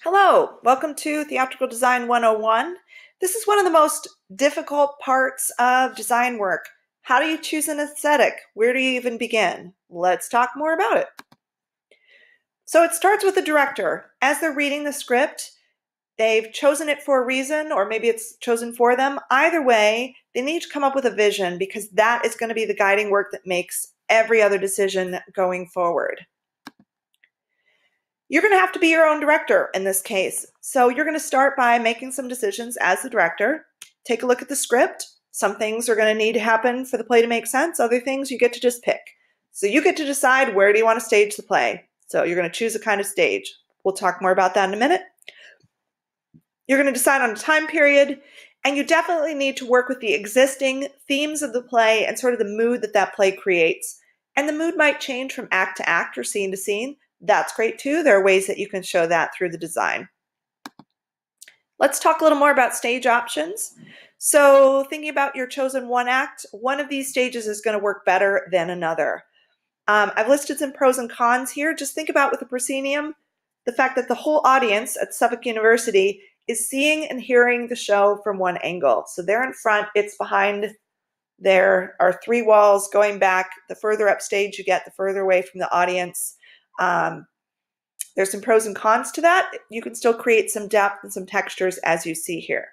Hello, welcome to Theatrical Design 101. This is one of the most difficult parts of design work. How do you choose an aesthetic? Where do you even begin? Let's talk more about it. So it starts with the director. As they're reading the script, they've chosen it for a reason, or maybe it's chosen for them. Either way, they need to come up with a vision because that is going to be the guiding work that makes every other decision going forward. You're going to have to be your own director in this case. So you're going to start by making some decisions as the director. Take a look at the script. Some things are going to need to happen for the play to make sense. Other things you get to just pick. So you get to decide where do you want to stage the play. So you're going to choose a kind of stage. We'll talk more about that in a minute. You're going to decide on a time period, and you definitely need to work with the existing themes of the play and sort of the mood that that play creates. And the mood might change from act to act or scene to scene. That's great too. There are ways that you can show that through the design. Let's talk a little more about stage options. So thinking about your chosen one act, one of these stages is going to work better than another. I've listed some pros and cons here. Just think about with the proscenium, the fact that the whole audience at Suffolk University is seeing and hearing the show from one angle. So they're in front, it's behind. There are three walls going back. The further up stage you get, the further away from the audience. There's some pros and cons to that. You can still create some depth and some textures as you see here.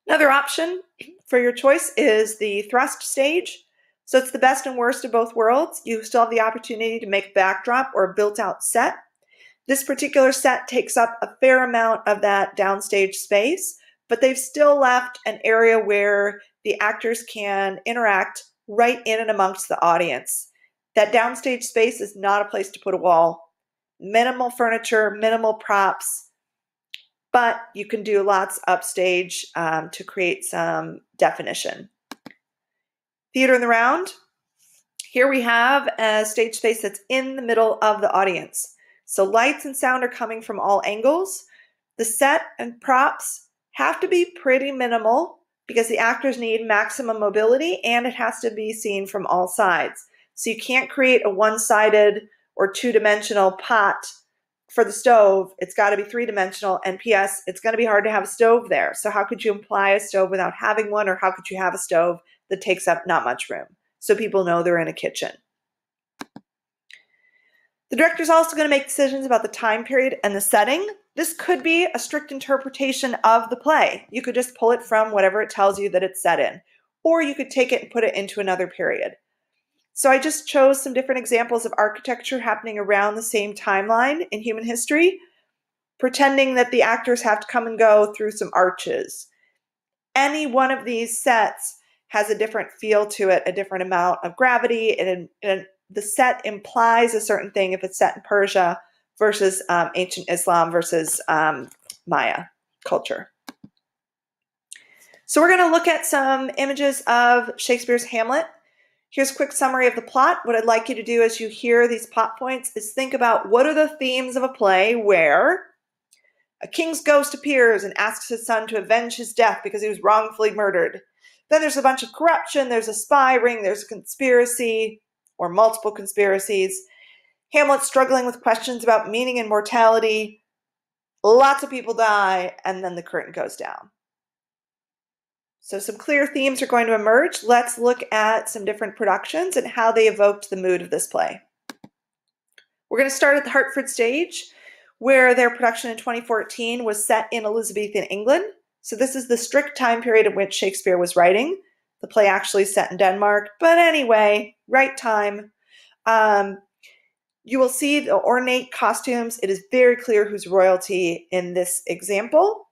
Another option for your choice is the thrust stage. So it's the best and worst of both worlds. You still have the opportunity to make a backdrop or a built-out set. This particular set takes up a fair amount of that downstage space, but they've still left an area where the actors can interact right in and amongst the audience. That downstage space is not a place to put a wall. Minimal furniture, minimal props, but you can do lots upstage to create some definition. Theater in the round. Here we have a stage space that's in the middle of the audience. So lights and sound are coming from all angles. The set and props have to be pretty minimal because the actors need maximum mobility and it has to be seen from all sides. So you can't create a one-sided or two-dimensional pot for the stove. It's got to be three-dimensional, and P.S., it's going to be hard to have a stove there. So how could you imply a stove without having one, or how could you have a stove that takes up not much room so people know they're in a kitchen? The director's also going to make decisions about the time period and the setting. This could be a strict interpretation of the play. You could just pull it from whatever it tells you that it's set in, or you could take it and put it into another period. So I just chose some different examples of architecture happening around the same timeline in human history, pretending that the actors have to come and go through some arches. Any one of these sets has a different feel to it, a different amount of gravity, and the set implies a certain thing if it's set in Persia versus ancient Islam versus Maya culture. So we're going to look at some images of Shakespeare's Hamlet. Here's a quick summary of the plot. What I'd like you to do as you hear these plot points is think about what are the themes of a play where a king's ghost appears and asks his son to avenge his death because he was wrongfully murdered. Then there's a bunch of corruption, there's a spy ring, there's a conspiracy or multiple conspiracies. Hamlet's struggling with questions about meaning and mortality. Lots of people die, and then the curtain goes down. So some clear themes are going to emerge. Let's look at some different productions and how they evoked the mood of this play. We're going to start at the Hartford Stage, where their production in 2014 was set in Elizabethan England. So this is the strict time period in which Shakespeare was writing. The play actually is set in Denmark, but anyway, right time. You will see the ornate costumes. It is very clear who's royalty in this example.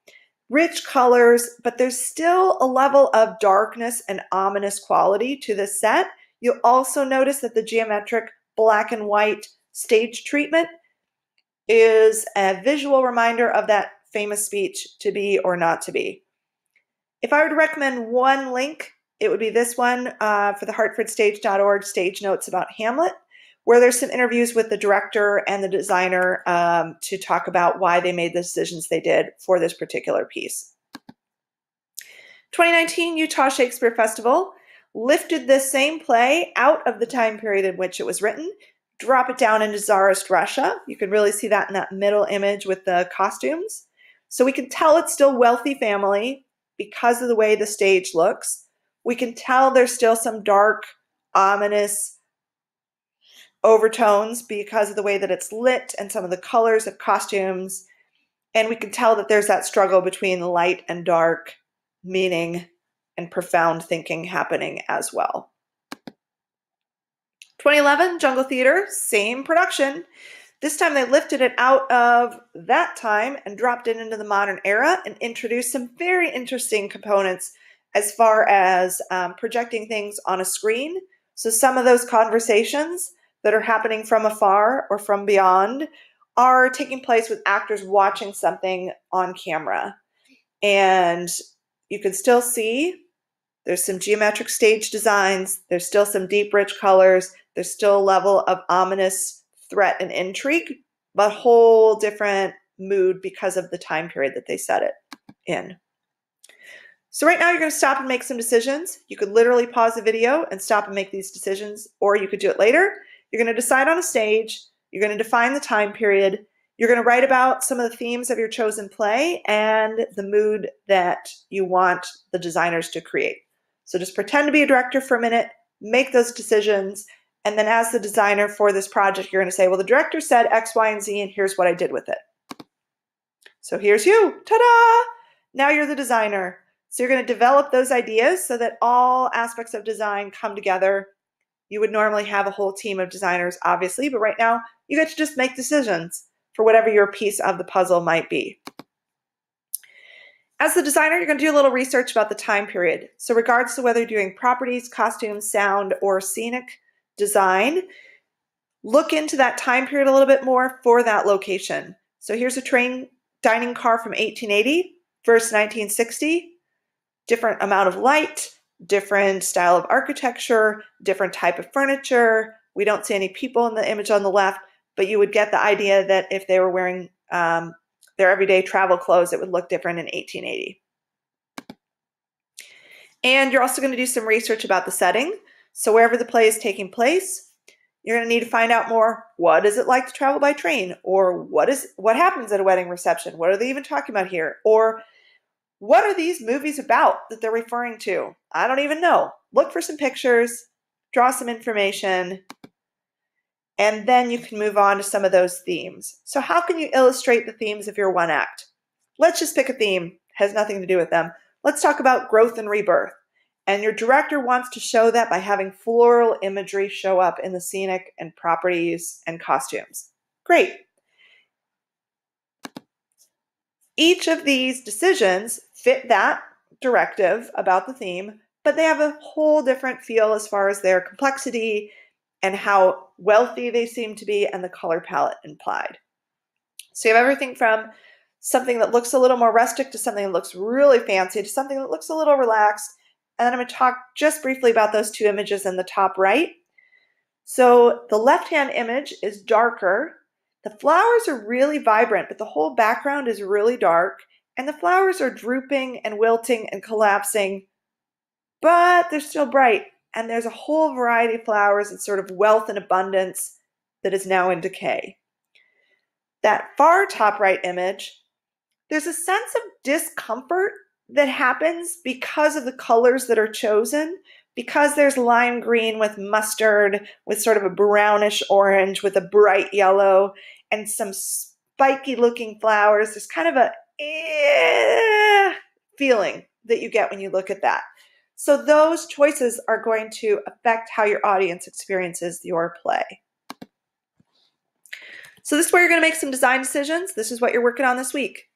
Rich colors, but there's still a level of darkness and ominous quality to this set. You'll also notice that the geometric black and white stage treatment is a visual reminder of that famous speech, to be or not to be. If I were to recommend one link, it would be this one for the hartfordstage.org stage notes about Hamlet, where there's some interviews with the director and the designer to talk about why they made the decisions they did for this particular piece. 2019 Utah Shakespeare Festival lifted this same play out of the time period in which it was written, drop it down into Tsarist Russia. You can really see that in that middle image with the costumes. So we can tell it's still wealthy family because of the way the stage looks. We can tell there's still some dark, ominous overtones because of the way that it's lit and some of the colors of costumes. And we can tell that there's that struggle between light and dark, meaning and profound thinking happening as well. 2011, Jungle Theater, same production. This time they lifted it out of that time and dropped it into the modern era and introduced some very interesting components as far as projecting things on a screen. So some of those conversations that are happening from afar or from beyond are taking place with actors watching something on camera. And you can still see there's some geometric stage designs, there's still some deep, rich colors, there's still a level of ominous threat and intrigue, but whole different mood because of the time period that they set it in. So right now you're going to stop and make some decisions. You could literally pause the video and stop and make these decisions, or you could do it later. You're going to decide on a stage, you're going to define the time period, you're going to write about some of the themes of your chosen play and the mood that you want the designers to create. So just pretend to be a director for a minute, make those decisions, and then as the designer for this project, you're going to say, well, the director said X, Y, and Z, and here's what I did with it. So here's you. Ta-da! Now you're the designer. So you're going to develop those ideas so that all aspects of design come together. You would normally have a whole team of designers, obviously, but right now you get to just make decisions for whatever your piece of the puzzle might be. As the designer, you're going to do a little research about the time period. So regardless of whether you're doing properties, costumes, sound, or scenic design, look into that time period a little bit more for that location. So here's a train dining car from 1880 versus 1960. Different amount of light, different style of architecture, different type of furniture. We don't see any people in the image on the left, but you would get the idea that if they were wearing their everyday travel clothes, it would look different in 1880. And you're also going to do some research about the setting. So wherever the play is taking place, you're going to need to find out more. What is it like to travel by train? Or what happens at a wedding reception? What are they even talking about here? Or what are these movies about that they're referring to? I don't even know. Look for some pictures, draw some information, and then you can move on to some of those themes. So how can you illustrate the themes of your one act? Let's just pick a theme. Has nothing to do with them. Let's talk about growth and rebirth. And your director wants to show that by having floral imagery show up in the scenic and properties and costumes. Great. Each of these decisions fit that directive about the theme, but they have a whole different feel as far as their complexity and how wealthy they seem to be and the color palette implied. So you have everything from something that looks a little more rustic to something that looks really fancy to something that looks a little relaxed. And then I'm going to talk just briefly about those two images in the top right. So the left-hand image is darker. The flowers are really vibrant, but the whole background is really dark. And the flowers are drooping and wilting and collapsing, but they're still bright. And there's a whole variety of flowers and sort of wealth and abundance that is now in decay. That far top right image, there's a sense of discomfort that happens because of the colors that are chosen, because there's lime green with mustard, with sort of a brownish orange, with a bright yellow, and some spiky looking flowers. There's kind of a feeling that you get when you look at that. So those choices are going to affect how your audience experiences your play. So this is where you're going to make some design decisions. This is what you're working on this week.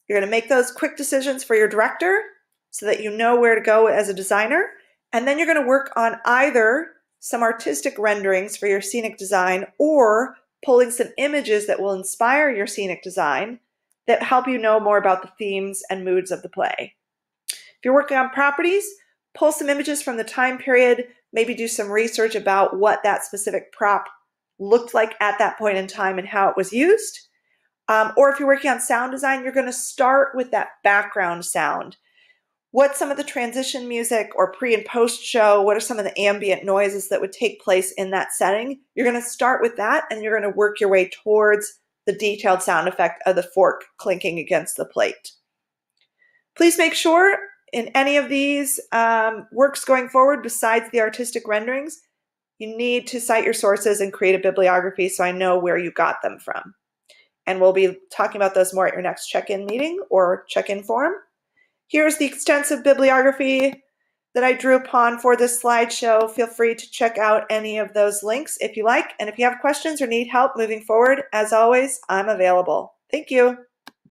You're going to make those quick decisions for your director so that you know where to go as a designer. And then you're going to work on either some artistic renderings for your scenic design or pulling some images that will inspire your scenic design that help you know more about the themes and moods of the play. If you're working on properties, pull some images from the time period, maybe do some research about what that specific prop looked like at that point in time and how it was used. Or if you're working on sound design, you're going to start with that background sound. what's some of the transition music or pre and post show? What are some of the ambient noises that would take place in that setting? You're going to start with that, and you're going to work your way towards the detailed sound effect of the fork clinking against the plate. Please make sure in any of these works going forward, besides the artistic renderings, you need to cite your sources and create a bibliography so I know where you got them from. And we'll be talking about those more at your next check-in meeting or check-in forum. Here's the extensive bibliography that I drew upon for this slideshow. Feel free to check out any of those links if you like. And if you have questions or need help moving forward, as always, I'm available. Thank you.